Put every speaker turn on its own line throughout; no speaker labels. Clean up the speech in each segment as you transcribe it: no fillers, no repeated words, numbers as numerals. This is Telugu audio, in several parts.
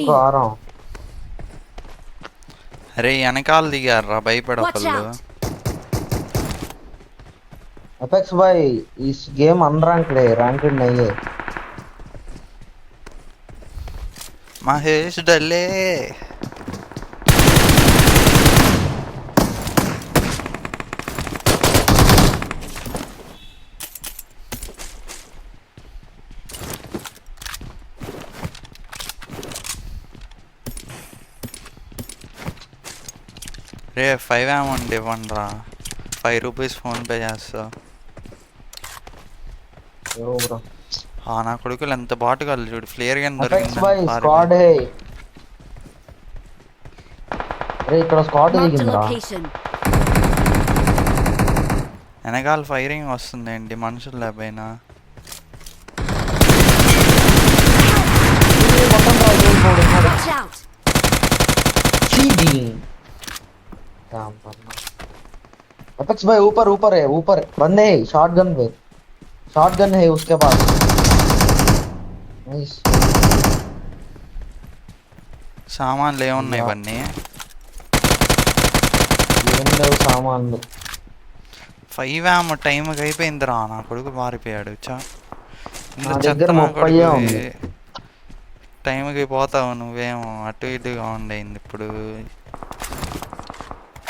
ఇంకో ఆరం.
అరే వెనకాల దిగారా భయపడ
Watch
ఒకళ్ళు.
out!
अपेक्स भाई इस गेम अनरैंक्ड है, रैंक्ड नहीं है.
మహేష్ డల్లే. రే 5 అమౌంట్ ఇవ్వండి రా, 5 రూపీస్ ఫోన్పే చేస్తా.
यो ब्रो
నా కొడుకులు ఎంత బాటుగాళ్ళు చూడు, ఫ్లేర్ గన్
अपेक्स भाई
దొరికిందని
स्क्वाड है. अरे ఇక్కడ స్క్వాడ్
Marked a
దిగిందిరా.
location.
వెనకాల ఫైరింగ్ వస్తుంది ఏంటి మనుషులు లేకపోయినా.
Watch out!
सीधी काम करना. अपेक्स भाई ऊपर ऊपर है, ऊपर बंदे है शॉटगन पे. शॉटगन है उसके पास. नाइस.
సామాన్లు ఏమున్నాయి ఇవన్నీ.
ఏం లేవు సామాన్లు.
5 ఆమ్ టైంకి అయిపోయిందిరా, నా కొడుకు మారిపోయాడు.
నా దగ్గర 30 ఉంది.
టైంకి పోతావు నువ్వేమో, అటు ఇటుగా ఉండయింది ఇప్పుడు.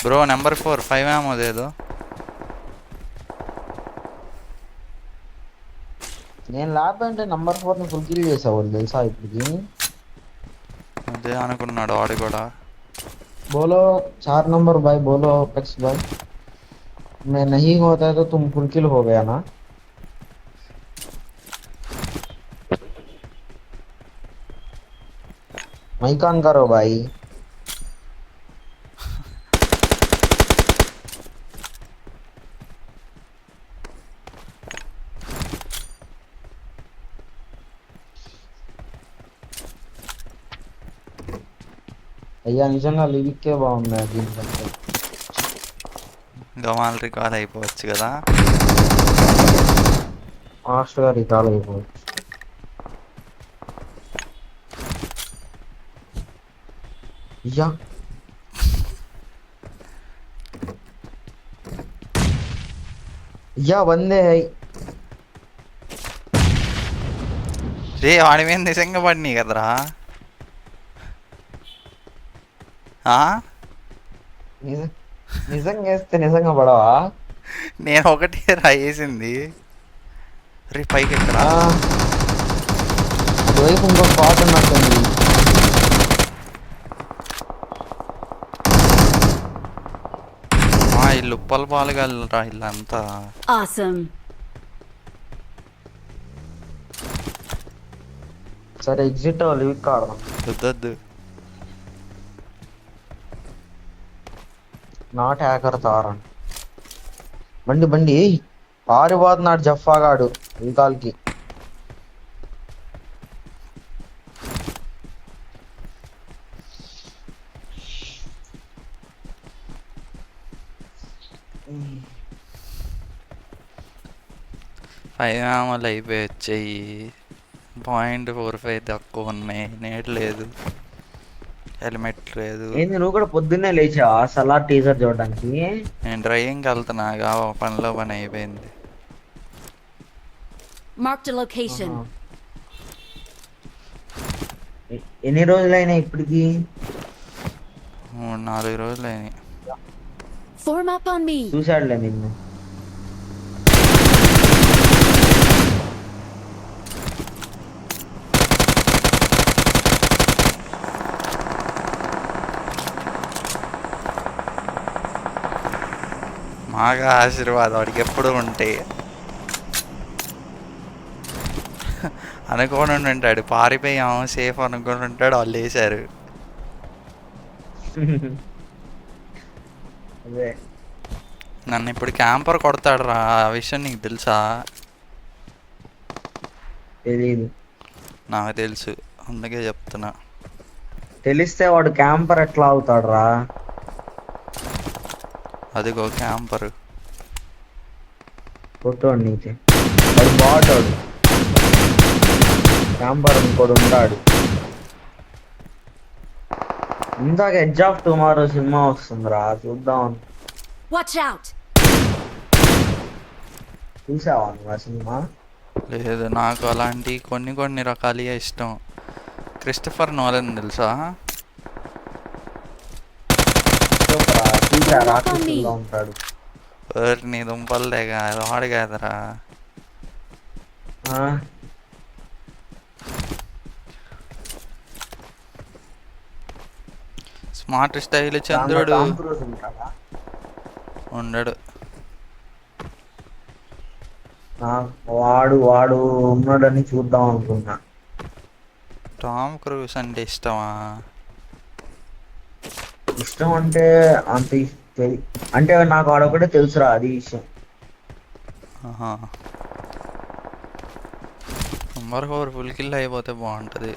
బ్రో నెంబర్ 4 5 ఆమ్ అదేదో.
నేను ల్యాబ్ అంటే నంబర్ 4 ని ఫుల్ కిల్ చేసావు తెలుసా ఇప్పటికి.
అదే అనుకున్నాడు వాడు కూడా.
बोलो 4 नंबर भाई, बोलो अपेक्स भाई मैं नहीं होता तो तुम फुल किल हो गया ना. माइक ऑन करो भाई. అయ్యా నిజంగా లిరిక్కే బాగున్నాయి దీనికంటే.
గమాల్ రికార్డ్ అయిపోవచ్చు కదా.
ఫాస్ట్ గా రికాల్ అయిపోవచ్చు. అయ్యా అయ్యా వందే హై.
రే వాడి మీద నిజంగా పడినాయి కదరా.
నిజంగా వేస్తే నిజంగా పడవా.
నేను ఒకటే రా వేసింది. రే పైకి ఎక్కడా.
అటువైపు ఇంకో స్పాట్ ఉన్నట్టుంది.
ఇల్లు ఉప్పల పాలుగలరా ఇల్లంతా.
Awesome.
సరే ఎగ్జిట్ లివిక్ ఆడదాం.
వద్దొద్దు.
నాట్ హ్యాకర్ తారన్ బండి బండి పారిపోతున్నాడు జఫాగాడు ఇంకాల్కి.
ఫైవ్ ఆమలు అయిపోయి వచ్చాయి. 0.45 తక్కువ ఉన్నాయి. నేట్ లేదు, హెల్మెట్ లేదు.
ఏంది నువ్వు కూడా పొద్దున్నే లేచావా సలార్ టీజర్ చూడడానికి?
నేను డ్రైవింగ్కి వెళ్తున్నాగా, పనిలో పని అయిపోయింది.
Marked a location.
ఎన్ని రోజులైనా ఇప్పటికి?
3-4 రోజులు అయినాయి.
Form up on me.
చూశాడులే నిన్ను.
మాగా ఆశీర్వాదం వాడికి ఎప్పుడు ఉంటాయి. అనుకోని ఉంటాడు, పారిపోయాము సేఫ్ అనుకుని ఉంటాడు, వాళ్ళు వేసారు. నన్ను ఇప్పుడు క్యాంపర్ కొడతాడు రా, ఆ విషయం నీకు తెలుసా?
తెలీదు.
నాకు తెలుసు, అందుకే చెప్తున్నా.
తెలిస్తే వాడు క్యాంపర్ ఎట్లా అవుతాడు రా?
అదిగో క్యాంపర్.
కొట్టోడు నీకే, వాడు బాటాడు. క్యాంపర్ ఇంకోడు ఉంటాడు. ఇందాక ఎడ్జ్ ఆఫ్ టుమారో సినిమా వస్తుందిరా, చూద్దాం.
Watch out!
చూసావా నువ్వు ఆ సినిమా?
లేదు, నాకు అలాంటి కొన్ని కొన్ని రకాలుగా ఇష్టం. క్రిస్టఫర్ నోలన్ తెలుసా?
చూడరా, చూసా, రాక్షసుల్లో ఉంటాడు.
నీ దుంపల్లేగా, అది వాడు కాదురా.
ఆ,
స్మార్ట్ స్టైల్
దాంట్లో
చంద్రుడు
టామ్ క్రూజ్ ఉంటాడా?
ఉండడు.
వాడు వాడు ఉన్నాడని చూద్దాం అనుకున్నా.
టామ్ క్రూజ్ అంటే ఇష్టమా?
ఇష్టం అంటే అంత అంటే నాకు వాడొకటే తెలుసురా, అది విషయం.
ఆహా. నంబర్ 4 ఫుల్ కిల్ అయిపోతే బాగుంటుంది.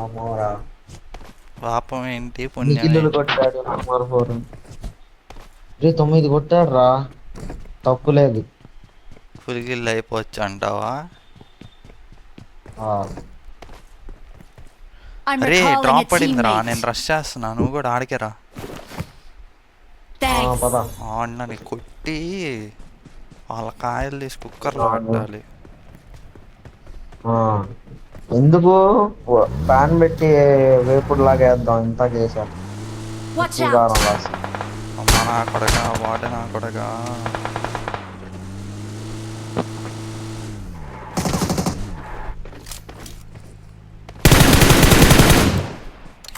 అమ్మోరా,
పాపం ఏంటి,
ఎన్ని
పుణ్యం
కిల్లులు
ఏంటి?
కొట్టాడు నంబర్ 4? 9 కొట్టాడు రా, తప్పు లేదు.
ఫుల్ కిల్ అయిపోవచ్చు అంటావా?
ఆ,
I'm
అరే
recalling a
డ్రాప్ పడిందిరా,
teammate.
నేను రష్ చేస్తున్నా, నువ్వు కూడా ఆడికేరా.
Thanks.
పద.
ఆడినని కొట్టి వాళ్ళ కాయలు తీసి కుక్కర్లో పెట్టాలి.
ఆ, ఎందుకు ప్యాన్ పెట్టి వేపుడు లాగా వేద్దాం, ఇంత చేసాం.
Watch
ఉప్పు
out!
కారం రాసి.
అమ్మ నా కొడగా, వాడు నా కొడగా.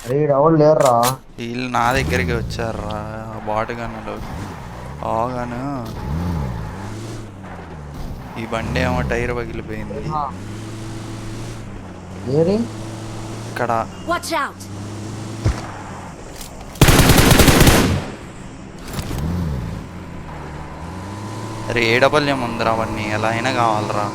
అరే ఎవరు లేరురా.
వీళ్ళు నా దగ్గరికి వచ్చారా బాటు గన్నులు. ఆగాను, ఈ బండి ఏమో టైర్ పగిలిపోయింది
ఏరి
ఇక్కడ.
Watch out!
అరే ఏడబల్యం ఉందిరా, అవన్నీ ఎలా అయినా కావాలరా.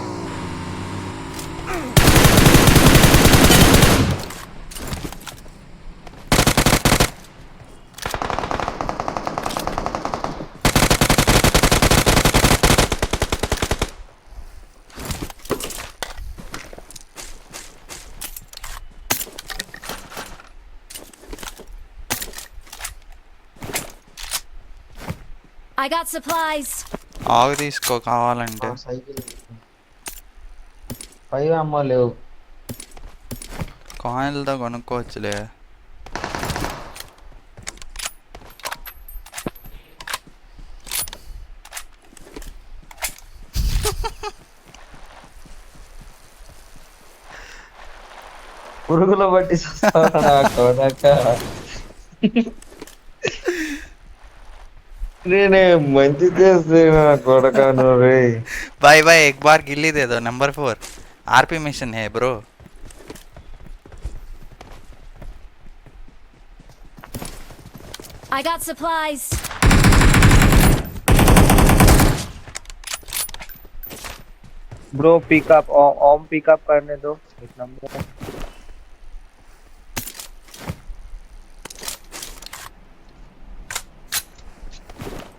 I got supplies.
ఆగు తీసుకో కావాలంటే.
సైకిల్ 5 అమ్మ లేవు.
కాయిన్లతో కొనుక్కోవచ్చులే.
పురుగులు బట్టి కొడక. నేనే మంచి చేస్తే నా కొడక నువ్వు.
भाई भाई एक बार गिल्ली दे दो, नंबर 4 आरपी मिशन है bro.
I got supplies.
Bro pickup Om pickup करने दो एक नंबर.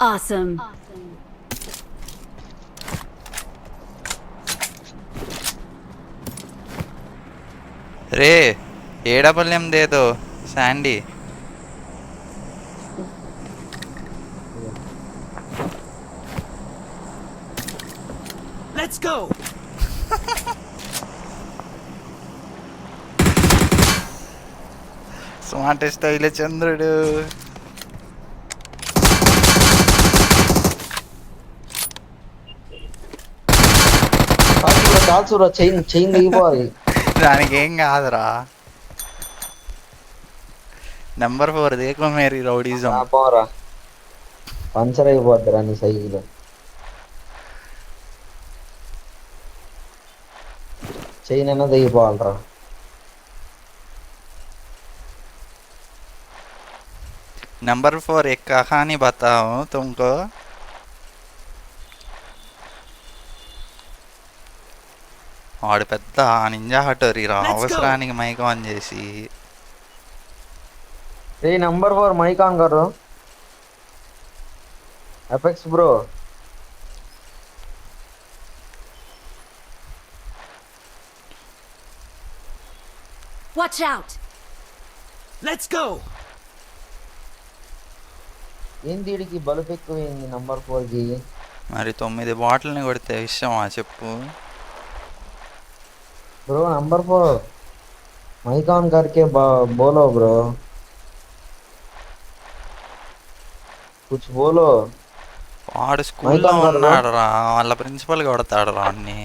Awesome.
रे ఏడపల్యం दे दो Sandy.
Let's go.
Smart style చంద్రుడు.
కాల్చురా, చైన్ చైన్ దిగిపోవాలి.
దానికి ఏం కాదురా. నెంబర్ 4 దేకో మేరీ రౌడీజం.
పోరా, పంచర్ అయిపోద్దిరా నీ సైకిల్. చైన్ అయినా దిగిపోవాలరా.
नंबर 4 एक कहानी बताऊं तुमको. వాడు పెద్ద నింజా హటోరీ రా, అవసరానికి మైక్ ఆన్ చేసి.
రే నంబర్ 4 మైక్ ఆన్ కरो. Apex bro.
Watch out!
Let's go.
ఏంది వీడికి బలుపు ఎక్కువైంది నంబర్ 4కి.
మరి 9 బాటిల్ని కొడితే ఇష్టమా చెప్పు?
బ్రో నంబర్ 4 మైక్ ఆన్ करके बोलो ब्रो, कुछ बोलो.
వాడు స్కూల్లో
మైక్ ఆన్
ఉన్నాడు రా, వాళ్ళ ప్రిన్సిపల్ కొడతాడు రా అన్ని.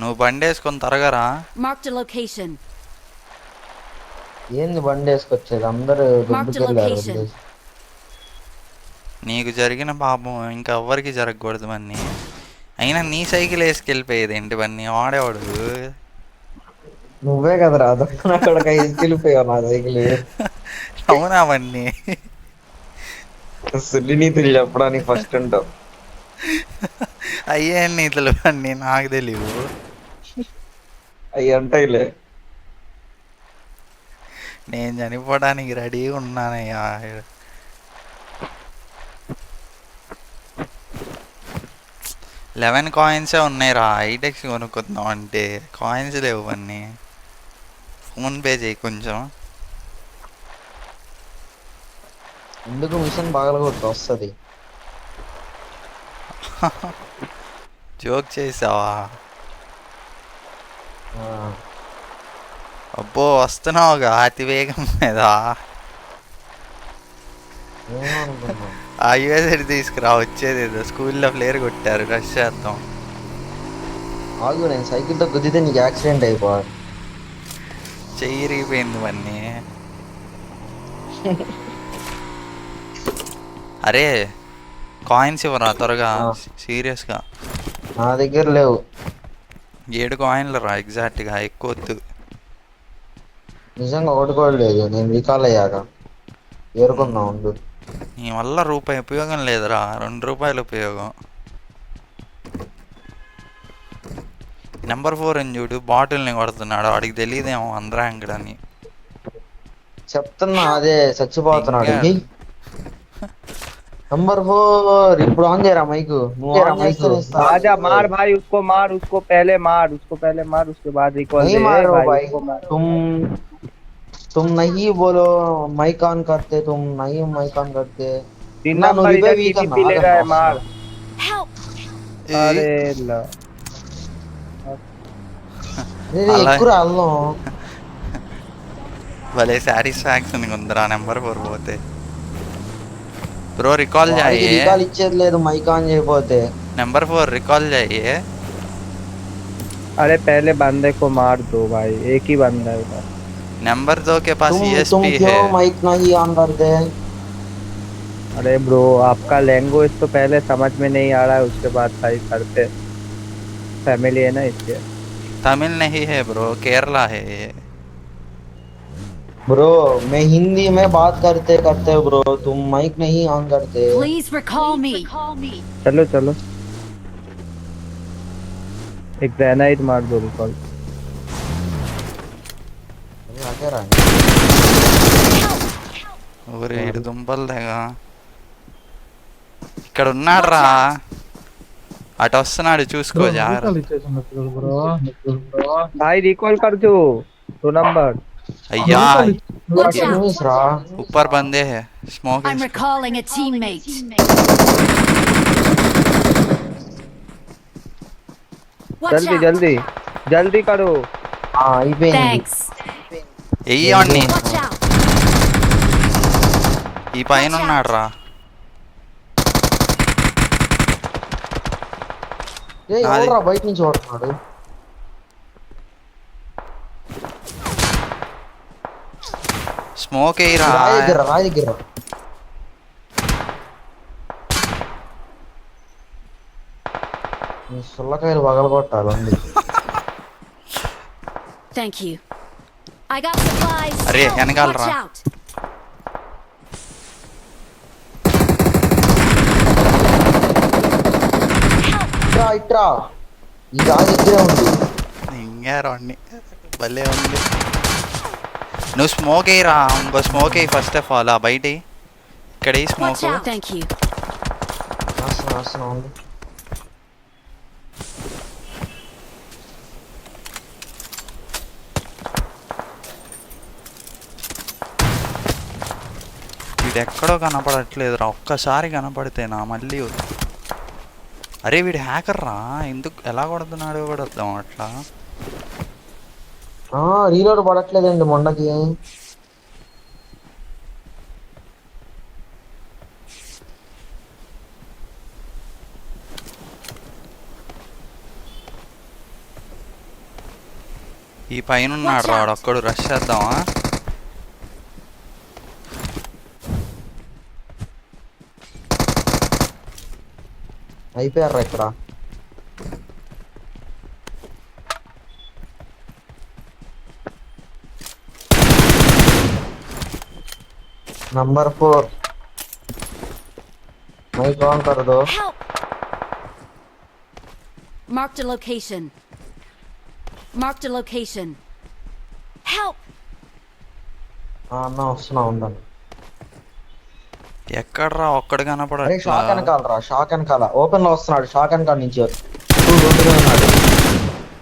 నువ్వు బండి వేసుకొని తరగరా.
Marked a location.
ఏంది బండి వేసుకొచ్చేది, అందరూ
Marked a
దుబ్బుకెళ్ళారు
location.
వదిలేసి.
నీకు జరిగిన పాపం ఇంకా ఎవ్వరికి జరగకూడదు బన్నీ. అయినా నీ సైకిల్ వేసుకెళ్ళిపోయేది ఏంటి బన్నీ, వాడేవాడు.
నువ్వే కదరా దొక్కన అక్కడ వెళ్ళిపోయావు నా సైకిల్.
అవునా బన్నీ?
సుల్లి నీతులు చెప్పడానికి ఫస్ట్ ఉంటావు.
అయ్యే నీతులు బన్నీ, నాకు తెలియదు.
అవి అంటాయిలే.
నేను చనిపోవడానికి రెడీగా ఉన్నానయ్యా. 11 కాయిన్సే ఉన్నాయి రా, ఐటెక్స్ కొనుక్కుందాం అంటే కాయిన్స్ లేవు అన్నీ. ఫోన్పే చేయి కొంచెం.
ఎందుకు మిషన్ బాగలగొట్టు వస్తుంది.
జోక్ చేసావా? అబ్బో వస్తున్నావుగా అతి వేగం మీద.
ఏమనుకున్నావు?
ఆ యూఎస్ఎడ్ తీసుకురా, వచ్చేది ఏదో స్కూల్లో ఫ్లేర్ కొట్టారు, రష్ చేద్దాం.
ఆగు, నేను సైకిల్తో గుద్దితే నీకు యాక్సిడెంట్ అయిపోవాలి.
చెయ్యి ఇరిగిపోయింది అన్నీ. అరే కాయిన్స్ ఇవ్వరా త్వరగా, సీరియస్గా.
నా దగ్గర లేవు.
7 కాయిన్లు రా ఎగ్జాక్ట్గా, ఎక్కువ వద్దు.
నిజంగా ఒకటి కూడా లేదు. నేను రికాల్ అయ్యాక ఏరుకుందాం ఉండు.
నీ వల్ల రూపాయి ఉపయోగం లేదురా, 2 రూపాయలు ఉపయోగం. నెంబర్ 4 అని చూడు, బాటిల్ని కొడుతున్నాడు, వాడికి తెలియదేమో అన్రాంక్డ్ అని.
చెప్తున్నా అదే చచ్చిపోతున్నాడు. నంబర్ 4 ఇప్పుడు ఆన్ చేయరా మైకు. నువ్వు ఆన్ చేస్తే
आजा मार भाई उसको, मार उसको, पहले मार उसको, पहले मार उसके बाद रिकॉल
नहीं
दे
मारो
भाई
भाई,
उसको मार।
तुम नहीं बोलो माइक ऑन करते, तुम नहीं माइक ऑन करते.
3
ना
नंबर
नुरी
इधर
भी
टीटी
करना,
पी ले
अगर
रहा है,
पास
मार।
Help!
अरे ला
अरे ఎక్కురా అల్లం.
భలే సాటిస్ఫాక్షన్ ఉందిరా నెంబర్ 4 పోతే. బ్రో రికాల్
వాడికి
చేయి,
రికాల్ ఇచ్చేది లేదు మైక్ ఆన్ చేయకపోతే.
నెంబర్ 4 రికాల్ చేయి.
अरे पहले बंदे को मार दो भाई, एक ही बंदा है उधर।
नंबर 2 के पास
तुम
ESP है.
क्यों माइक नहीं ऑन करते?
अरे ब्रो आपका लैंग्वेज तो पहले समझ में नहीं आ रहा है, उसके बाद सही करते। फैमिली है ना इसलिए।
तमिल नहीं है ब्रो, केरला है ये.
ब्रो मैं हिंदी में बात करते करते ब्रो तुम माइक नहीं ऑन करते.
Please recall me.
चलो चलो एक ग्रेनाइड मार दो रिकॉल।
अरे आगे रहा.
ఊరే ఇడు దుంపలుగా ఇక్కడ ఉన్నాడు రా, అటు వస్తున్నాడు చూసుకో జాగ్రత్త.
भाई रिकॉल कर दो 2 नंबर।
అయ్యా
Watch out!
Nice रा.
ऊपर बंदे है, smoke
I'm recalling a teammate. Watch
जल्दी
out!
जल्दी जल्दी करो।
हाँ అయిపోయింది.
Thanks.
వెయ్యి.
Watch out!
ఈ పైన ఉన్నాడు రా.
ఎవరురా బయట నుంచి కొడుతున్నాడు.
స్మోక్ వేయరా.
రాయి దగ్గర నీ సుల్లకాయలు పగలగొట్టాలండి.
Thank you. I got supplies.
అరే
Help!
వెనకాల
Watch
రా.
out!
ఇట్రా ఈ రాయి దగ్గరే ఉంది.
ఇంకా రాండి భలే ఉంది. నువ్వు స్మోక్ వేయరా, ఇంకో స్మోక్ వేయి ఫస్ట్ ఆఫ్ ఆల్. ఆ బయట ఇక్కడ ఈ
Watch
smoke.
out! Thank you.
వస్తున్నా ఉంది.
వీడు ఎక్కడో కనపడట్లేదురా, ఒక్కసారి కనపడితేనా మళ్ళీ అరే వీడు హ్యాకర్ రా, ఎందుకు ఎలా కొడుతున్నాడో కూడా వద్దాం అట్లా.
రీలోడ్ పడట్లేదండి మొండకి.
ఈ పైన ఉన్నాడు రా ఒక్కడు, రష్ చేద్దామా?
అయిపోయారు ఇక్కడ. नंबर 4 मैं कौन कर दो.
Help! Marked a location. Marked a location. Help!
అన్న వస్తున్నా ఉండండి.
ఎక్కడ్రా ఒక్కడు
అరే
కనపడట్లా.
షాక్ వెనకాలరా, షాక్ వెనకాల ఓపెన్ లో వస్తున్నాడు. షాక్ వెనకాల నుంచి రోడ్డుగా ఉన్నాడు.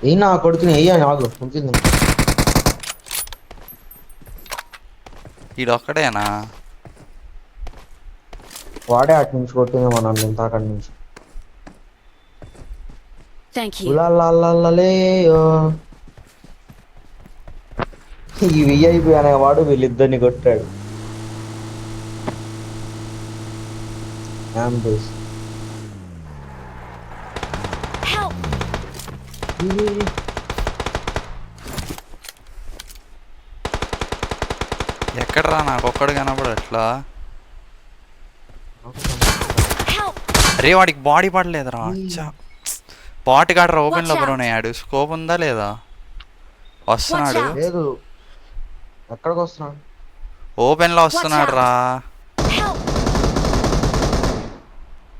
అయినా కొడుకుని అయ్యా ఆగు ఉంటుంది.
ఈడొక్కడేనా?
వాడే అటు నుంచి కొట్టింది మనం ఇంత అక్కడి నుంచి.
Thank you.
ఉలాలాలలేయో. ఈ విఐపి అనేవాడు వీళ్ళిద్దరిని కొట్టాడు.
Help!
ఎక్కడ్రా నాకు ఒక్కడు కనపడట్లా.
Help!
అరే వాడికి బాడీ పడలేదురా. బాట్ గాడ్రా ఓపెన్ లో బ్రోనయ్యాడు. స్కోప్ ఉందా లేదా? వస్తున్నాడు,
లేదు ఎక్కడికి వస్తున్నాడు?
ఓపెన్ లో వస్తున్నాడు రా.
Help!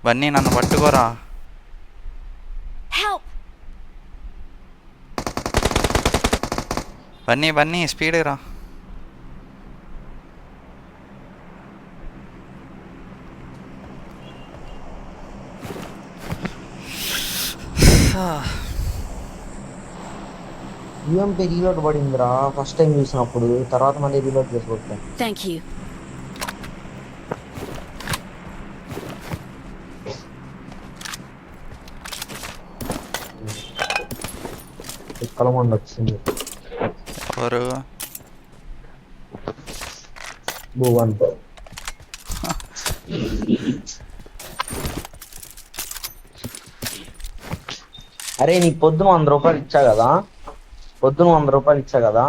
బన్నీ నన్ను పట్టుకోరా.
Help!
బన్నీ బన్నీ స్పీడ్ రా.
యూఎంపీ రీలోడ్ పడిందిరా ఫస్ట్ టైం చూసినప్పుడు. తర్వాత మళ్ళీ రీలోడ్ చేసి కొట్టాను.
Thank you.
కలమండి వచ్చింది.
ఎవరు?
భువన్. అరే నీకు పొద్దున 100 రూపాయలు ఇచ్చా కదా, పొద్దున 100 రూపాయలు ఇచ్చా కదా.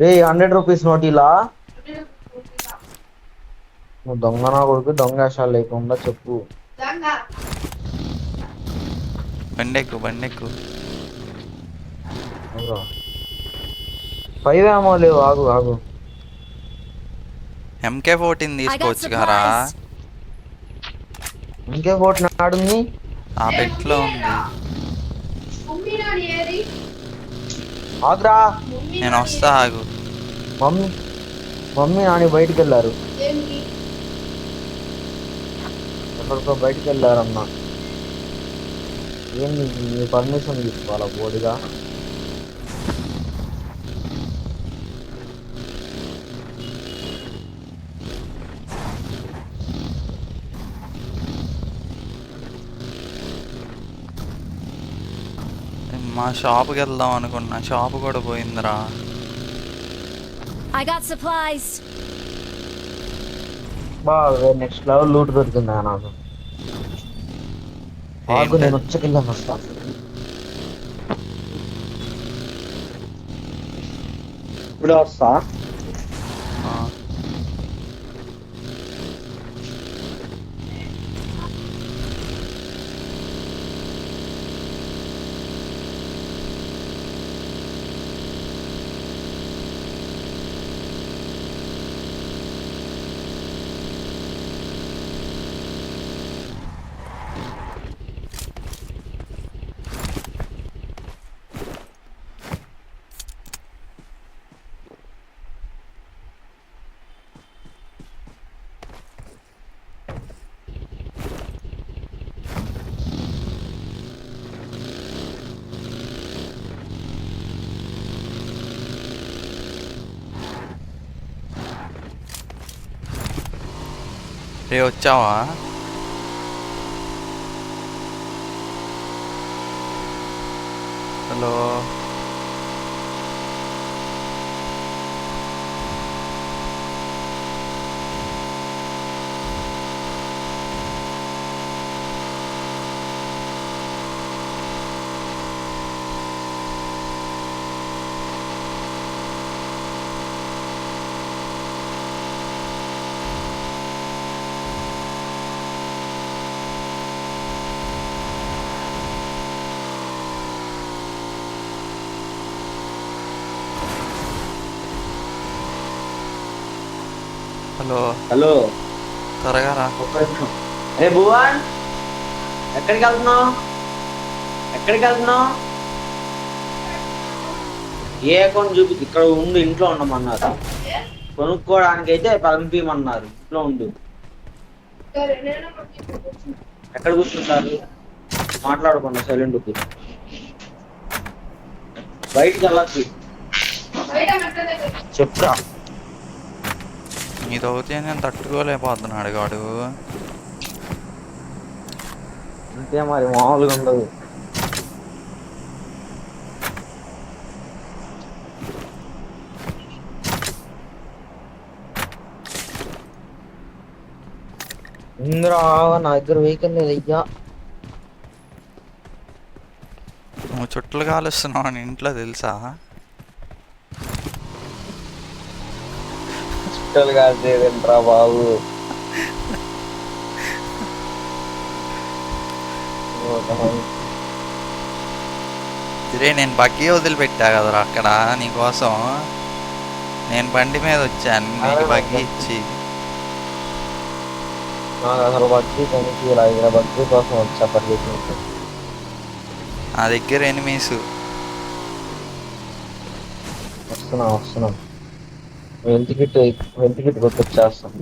రే 100 రూపీస్ నోట్ ఇలా. నువ్వు దొంగ నా కొడుకు, దొంగ వేషాలు లేకుండా చెప్పు.
బండెక్కు బండెక్కు.
5 ఏమో లేవు, ఆగు ఆగు.
MK14
I got
తీసుకోవచ్చు గారా.
supplies.
ఇంకే కోట్ నాడుంది.
ఆ పెట్లో ఉంది.
ఆగురా.
నేను వస్తా ఆగు.
మమ్మీ నాని బయటికి వెళ్ళారు. ఎక్కడికో బయటికి వెళ్ళారన్నా. ఏంది నీ పర్మిషన్ తీసుకోవాలా బోడిగా?
మా షాప్కి వెళ్దాం అనుకున్నా, షాప్ కూడా పోయిందిరా.
I got supplies.
బాగా నెక్స్ట్ లెవెల్ లూట్ దొరికిందా నాకు. ఆగు
ఏంటి?
నేను వచ్చకెళ్ళాను వస్తా. ఇప్పుడే వస్తా.
ఆ, రే వచ్చావా? హలో హలో
హలో,
త్వరగా రా.
ఏ భువన్, ఎక్కడికి వెళ్తున్నావు? ఎక్కడికి వెళ్తున్నావు? ఏ అకౌంట్ చూపి, ఇక్కడ ఉండు, ఇంట్లో ఉండమన్నారు. కొనుక్కోవడానికి అయితే పంపించమన్నారు. ఇంట్లో ఉండు. ఎక్కడ కూర్చుంటారు? మాట్లాడకుండా సైలెంట్ కూర్చో. బయటికి వెళ్ళచ్చు. చెప్తా.
ఇది అవుతే నేను తట్టుకోలేకపోతున్నాడు వాడు.
అంతే మరి, మామూలుగా ఉండదు. ఇంద్రా, నా దగ్గర వెహికల్ లేదు అయ్యా.
నువ్వు చుట్టలు కాలుస్తున్నావు అని ఇంట్లో తెలుసా?
చుట్టాలు కాల్చేదేంట్రా బాబు.
రే నేను బగ్గి వదిలిపెట్టా కదరా అక్కడ నీకోసం. నేను బండి మీద వచ్చాను నీకు బగ్గి ఇచ్చి.
నాకు అసలు బగ్గి కనిపించలేదు. బగ్గి కోసం వచ్చా పరిగెత్తి.
నా దగ్గర ఎనిమీస్.
వస్తున్నా. హెల్త్ కిట్ కొట్టొచ్చేస్తాం.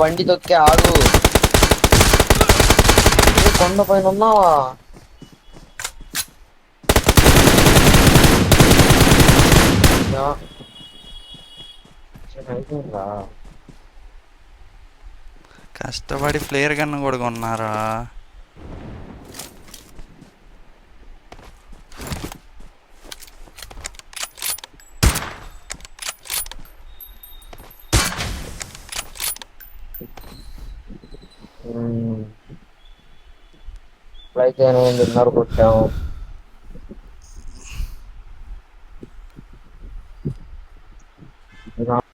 బండి తొక్కా, ఆగు. కొండ పైన ఉన్నావా? అయిపోయిందా?
కష్టపడి ఫ్లేర్ గన్ కూడా కొన్నారా?
అయితే 8:30 కొట్టాము.